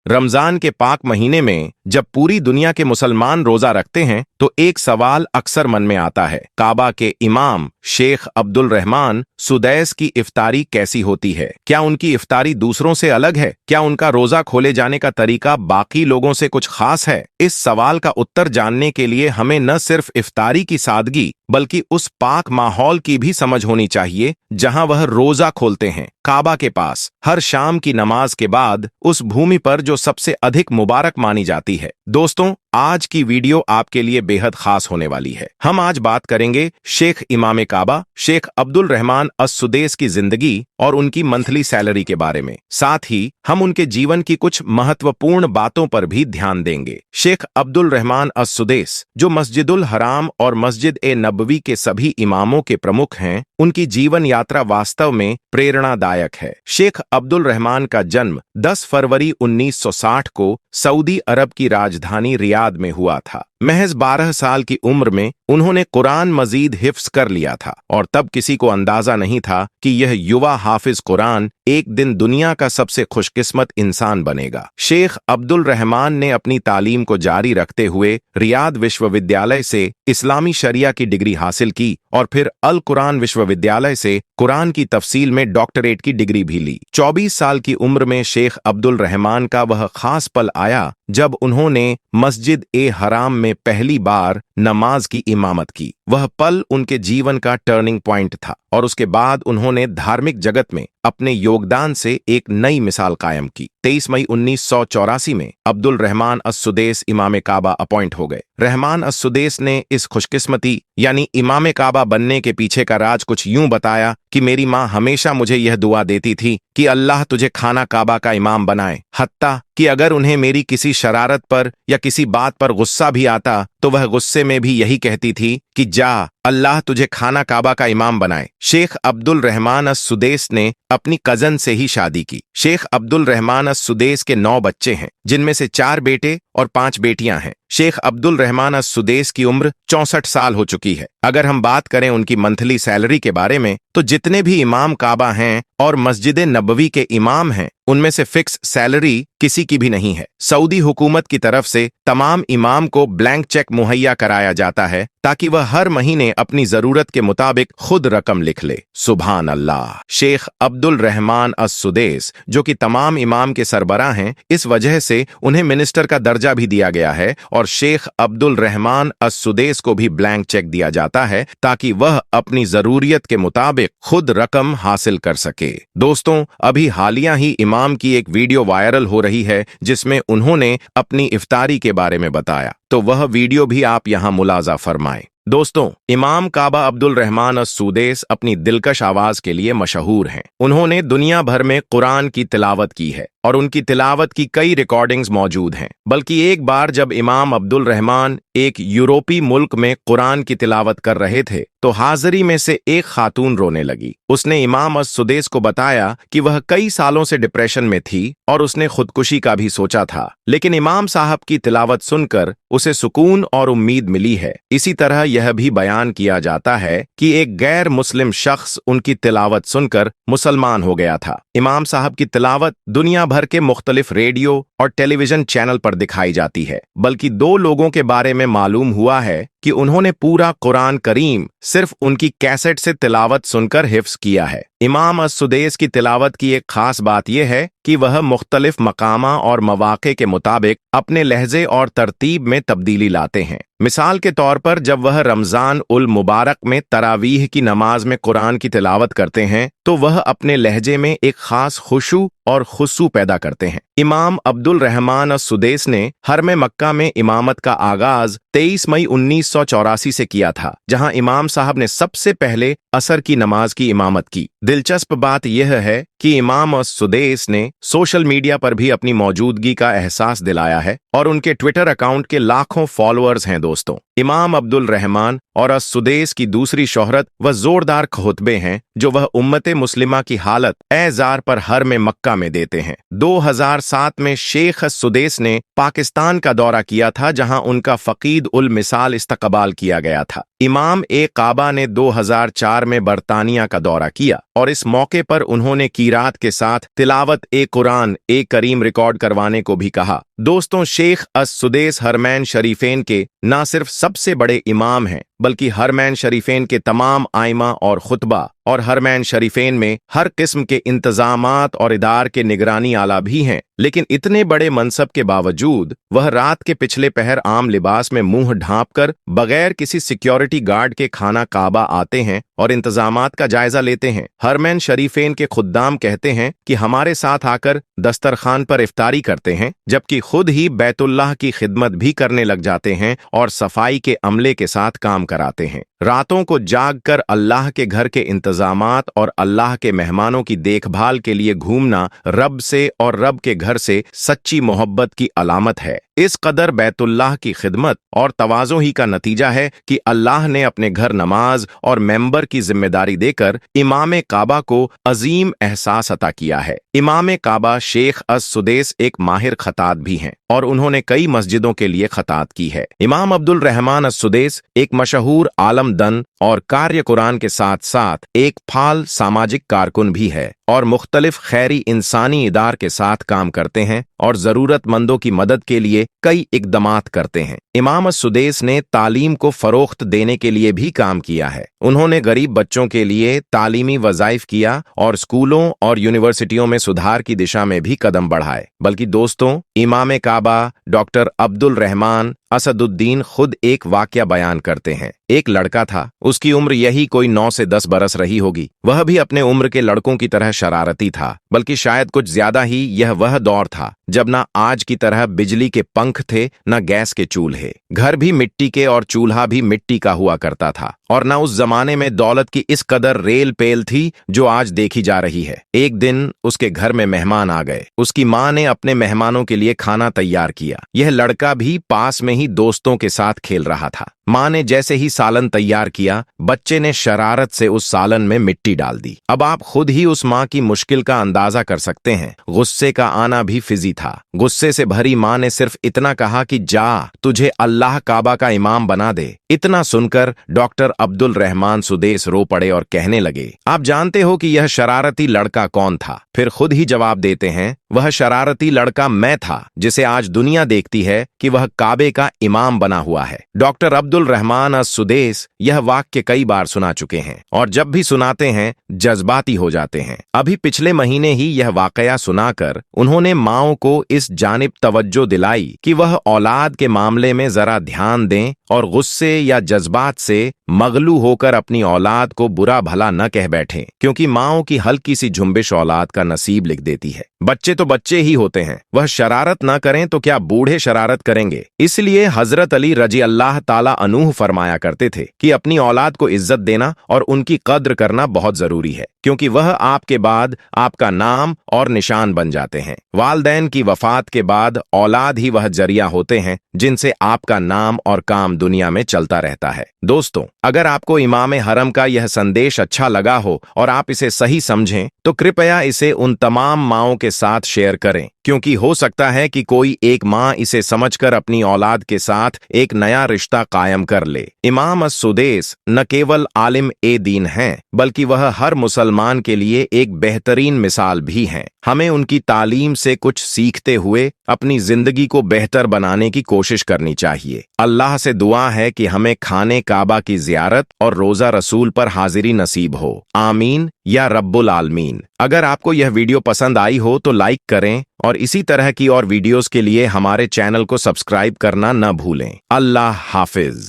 रमजान के पाक महीने में जब पूरी दुनिया के मुसलमान रोजा रखते हैं तो एक सवाल अक्सर मन में आता है, काबा के इमाम शेख अब्दुल रहमान सुदैस की इफ्तारी कैसी होती है? क्या उनकी इफ्तारी दूसरों से अलग है? क्या उनका रोजा खोले जाने का तरीका बाकी लोगों से कुछ खास है? इस सवाल का उत्तर जानने के लिए हमें न सिर्फ इफ्तारी की सादगी बल्कि उस पाक माहौल की भी समझ होनी चाहिए जहां वह रोजा खोलते हैं। काबा के पास हर शाम की नमाज के बाद उस भूमि पर जो सबसे अधिक मुबारक मानी जाती है। दोस्तों, आज की वीडियो आपके लिए बेहद खास होने वाली है। हम आज बात करेंगे शेख इमाम काबा शेख अब्दुल रहमान अस-सुदैस की जिंदगी और उनकी मंथली सैलरी के बारे में। साथ ही हम उनके जीवन की कुछ महत्वपूर्ण बातों पर भी ध्यान देंगे। शेख अब्दुल रहमान अस-सुदैस जो मस्जिदुल हराम और मस्जिद ए नबवी के सभी इमामों के प्रमुख हैं, उनकी जीवन यात्रा वास्तव में प्रेरणादायक है। शेख अब्दुल रहमान का जन्म 10 फरवरी 1960 को सऊदी अरब की राजधानी रियाद में हुआ था। महज 12 साल की उम्र में उन्होंने कुरान मजीद हिफ्स कर लिया था और तब किसी को अंदाजा नहीं था कि यह युवा हाफिज कुरान एक दिन दुनिया का सबसे खुशकिस्मत इंसान बनेगा। शेख अब्दुल रहमान ने अपनी तालीम को जारी रखते हुए रियाद विश्वविद्यालय से इस्लामी शरिया की डिग्री हासिल की और फिर अल कुरान विश्वविद्यालय से कुरान की तफसील में डॉक्टरेट की डिग्री भी ली। 24 साल की उम्र में शेख अब्दुल रहमान का वह खास पल आया जब उन्होंने मस्जिद ए हराम में पहली बार नमाज की इमामत की। वह पल उनके जीवन का टर्निंग पॉइंट था और उसके बाद उन्होंने धार्मिक जगत में अपने योगदान से एक नई मिसाल कायम की। 23 मई 1984 में अब्दुल रहमान अस-सुदैस इमाम काबा अपॉइंट हो गए। रहमान अस-सुदैस ने इस खुशकिस्मती यानी इमाम काबा बनने के पीछे का राज कुछ यूं बताया कि मेरी माँ हमेशा मुझे यह दुआ देती थी कि अल्लाह तुझे खाना काबा का इमाम बनाए। हत्ता कि अगर उन्हें मेरी किसी शरारत पर या किसी बात पर गुस्सा भी आता तो वह गुस्से में भी यही कहती थी कि जा अल्लाह तुझे खाना काबा का इमाम बनाए। शेख अब्दुल रहमान अस-सुदैस ने अपनी कजन से ही शादी की। शेख अब्दुल रहमान अस-सुदैस के 9 बच्चे हैं, जिनमें से 4 बेटे और 5 बेटियां हैं। शेख अब्दुल रहमान अस-सुदैस की उम्र 64 साल हो चुकी है। अगर हम बात करें उनकी मंथली सैलरी के बारे में तो जितने भी इमाम काबा हैं और मस्जिद नबवी के इमाम हैं, उनमें से फिक्स सैलरी किसी की भी नहीं है। सऊदी हुकूमत की तरफ से तमाम इमाम को ब्लैंक चेक मुहैया कराया जाता है ताकि वह हर महीने अपनी जरूरत के मुताबिक खुद रकम लिख ले। सुभान अल्लाह। शेख अब्दुल रहमान अस-सुदैस जो कि तमाम इमाम के सरबराह हैं, इस वजह से उन्हें मिनिस्टर का दर्जा भी दिया गया है और शेख अब्दुल रहमान अस-सुदैस को भी ब्लैंक चेक दिया जाता है ताकि वह अपनी जरूरियत के मुताबिक खुद रकम हासिल कर सके। दोस्तों, अभी हालिया ही इमाम की एक वीडियो वायरल हो रही है जिसमें उन्होंने अपनी इफ्तारी के बारे में बताया, तो वह वीडियो भी आप यहां मुलाजा फरमाएं। दोस्तों, इमाम काबा अब्दुल रहमान अस-सुदैस अपनी दिलकश आवाज के लिए मशहूर हैं। उन्होंने दुनिया भर में कुरान की तिलावत की है और उनकी तिलावत की कई रिकॉर्डिंग्स मौजूद हैं। बल्कि एक बार जब इमाम अब्दुल रहमान एक यूरोपीय मुल्क में कुरान की तिलावत कर रहे थे तो हाजिरी में से एक खातून रोने लगी। उसने इमाम अस-सुदैस को बताया कि वह कई सालों से डिप्रेशन में थी और उसने खुदकुशी का भी सोचा था, लेकिन इमाम साहब की तिलावत सुनकर उसे सुकून और उम्मीद मिली है। इसी तरह यह भी बयान किया जाता है कि एक गैर मुस्लिम शख्स उनकी तिलावत सुनकर मुसलमान हो गया था। इमाम साहब की तिलावत दुनिया भर के मुख्तलिफ रेडियो और टेलीविजन चैनल पर दिखाई जाती है। बल्कि 2 लोगों के बारे में मालूम हुआ है कि उन्होंने पूरा कुरान करीम सिर्फ उनकी कैसेट से तिलावत सुनकर हिफ्स किया है। इमाम अस-सुदैस की तिलावत की एक खास बात यह है कि वह मुख्तलिफ मकामा और मवाक़े के मुताबिक अपने लहजे और तरतीब में तब्दीली लाते हैं। मिसाल के तौर पर जब वह रमजान उल मुबारक में तरावीह की नमाज में कुरान की तिलावत करते हैं तो वह अपने लहजे में एक खास खुशू और खुशू पैदा करते हैं। इमाम अब्दुल रहमान अस-सुदैस ने हरम मक्का में इमामत का आगाज 23 मई 1984 से किया था, जहां इमाम साहब ने सबसे पहले असर की नमाज की इमामत की। दिलचस्प बात यह है कि इमाम अस-सुदैस ने सोशल मीडिया पर भी अपनी मौजूदगी का एहसास दिलाया है और उनके ट्विटर अकाउंट के लाखों फॉलोअर्स हैं। दोस्तों, इमाम अब्दुल रहमान और अस-सुदेस की दूसरी शोहरत व जोरदार खुतबे हैं जो वह उम्मते मुस्लिमा की हालत एजार पर हर में मक्का में देते हैं। 2007 में शेख अस-सुदेस ने पाकिस्तान का दौरा किया था, जहां उनका फकीद उल मिसाल इस्तकबाल किया गया था। इमाम ए काबा ने 2004 में बरतानिया का दौरा किया और इस मौके पर उन्होंने कीरात के साथ तिलावत ए कुरान ए करीम रिकॉर्ड करवाने को भी कहा। दोस्तों, शेख अस-सुदेस हरमैन शरीफेन के न सिर्फ सबसे बड़े इमाम हैं, बल्कि हरमैन शरीफेन के तमाम आइमा और खुतबा और हरमैन शरीफेन में हर किस्म के इंतजामात और इदार के निगरानी आला भी हैं। लेकिन इतने बड़े मनसब के बावजूद वह रात के पिछले पहर आम लिबास में मुंह ढांपकर बगैर किसी सिक्योरिटी गार्ड के खाना काबा आते हैं और इंतजामात का जायजा लेते हैं। हरमैन शरीफेन के खुद्दाम कहते हैं कि हमारे साथ आकर दस्तरखान पर इफ्तारी करते हैं, जबकि खुद ही बैतुल्लाह की खिदमत भी करने लग जाते हैं और सफाई के अमले के साथ काम कराते हैं। रातों को जागकर अल्लाह के घर के इंतजामात और अल्लाह के मेहमानों की देखभाल के लिए घूमना रब से और रब के घर से सच्ची मोहब्बत की अलामत है। इस कदर बैतुल्लाह की खिदमत और तवाज़ो ही का नतीजा है कि अल्लाह ने अपने घर नमाज और मेंबर की जिम्मेदारी देकर इमाम काबा को अजीम एहसास अता किया है। इमाम काबा शेख अस-सुदेस एक माहिर खतात भी हैं और उन्होंने कई मस्जिदों के लिए खतात की है। इमाम अब्दुल रहमान अस-सुदेस एक मशहूर आलमदन और कार्य कुरान के साथ साथ एक फाल सामाजिक कारकुन भी है और मुख्तलिफ खैरी इंसानी इदार के साथ काम करते हैं और जरूरतमंदों की मदद के लिए कई इकदामात करते हैं। इमाम अस-सुदेस ने तालीम को फरोख्त देने के लिए भी काम किया है। उन्होंने गरीब बच्चों के लिए तालीमी वज़ाइफ किया और स्कूलों और यूनिवर्सिटियों में सुधार की दिशा में भी कदम बढ़ाए। बल्कि दोस्तों, इमाम काबा डॉक्टर अब्दुल रहमान असदुद्दीन खुद एक वाकया बयान करते हैं। एक लड़का था, उसकी उम्र यही कोई 9 से 10 बरस रही होगी। वह भी अपने उम्र के लड़कों की तरह शरारती था, बल्कि शायद कुछ ज्यादा ही। यह वह दौर था जब ना आज की तरह बिजली के पंख थे, न गैस के चूल्हे। घर भी मिट्टी के और चूल्हा भी मिट्टी का हुआ करता था और न उस जमाने में दौलत की इस कदर रेल पेल थी जो आज देखी जा रही है। एक दिन उसके घर में मेहमान आ गए। उसकी माँ ने अपने मेहमानों के लिए खाना तैयार किया। यह लड़का भी पास में ही दोस्तों के साथ खेल रहा था। माँ ने जैसे ही सालन तैयार किया, बच्चे ने शरारत से उस सालन में मिट्टी डाल दी। अब आप खुद ही उस माँ की मुश्किल का अंदाजा कर सकते हैं। गुस्से का आना भी फिजी था। गुस्से से भरी माँ ने सिर्फ इतना कहा कि जा, तुझे अल्लाह काबा का इमाम बना दे। इतना सुनकर डॉक्टर अब्दुल रहमान सुदेस रो पड़े और कहने लगे, आप जानते हो कि यह शरारती लड़का कौन था? फिर खुद ही जवाब देते हैं, वह शरारती लड़का मैं था, जिसे आज दुनिया देखती है कि वह काबे का इमाम बना हुआ है। डॉक्टर अब्दुल रहमान अस-सुदेस यह वाक्य कई बार सुना चुके हैं और जब भी सुनाते हैं जज्बाती हो जाते हैं। अभी पिछले महीने ही यह वाकया सुनाकर उन्होंने माओं को इस जानिब तवज्जो दिलाई कि वह औलाद के मामले में जरा ध्यान दें और गुस्से या जज्बात से मगलू होकर अपनी औलाद को बुरा भला न कह बैठें, क्योंकि माओं की हल्की सी झुंबिश औलाद का नसीब लिख देती है। बच्चे तो बच्चे ही होते हैं, वह शरारत न करें तो क्या बूढ़े शरारत करेंगे? इसलिए हजरत अली रजी अल्लाह ताला अनहु फरमाया करते थे कि अपनी औलाद को इज्जत देना और उनकी कद्र करना बहुत जरूरी है, क्योंकि वह आपके बाद आपका नाम और निशान बन जाते हैं। वालदैन की वफात के बाद औलाद ही वह जरिया होते हैं जिनसे आपका नाम और काम दुनिया में चलता रहता है। दोस्तों, अगर आपको इमाम हरम का यह संदेश अच्छा लगा हो और आप इसे सही समझें तो कृपया इसे उन तमाम माओं के साथ शेयर करें, क्योंकि हो सकता है कि कोई एक माँ इसे समझकर अपनी औलाद के साथ एक नया रिश्ता कायम कर ले। इमाम अस-सुदेस न केवल आलिम ए दीन हैं, बल्कि वह हर मुसलमान के लिए एक बेहतरीन मिसाल भी हैं। हमें उनकी तालीम से कुछ सीखते हुए अपनी जिंदगी को बेहतर बनाने की कोशिश करनी चाहिए। अल्लाह से दुआ है कि हमें खाने काबा की ज़ियारत और रोज़ा रसूल पर हाजिरी नसीब हो। आमीन या रब्बुल आलमीन। अगर आपको यह वीडियो पसंद आई हो तो लाइक करें और इसी तरह की और वीडियोस के लिए हमारे चैनल को सब्सक्राइब करना न भूलें। अल्लाह हाफिज।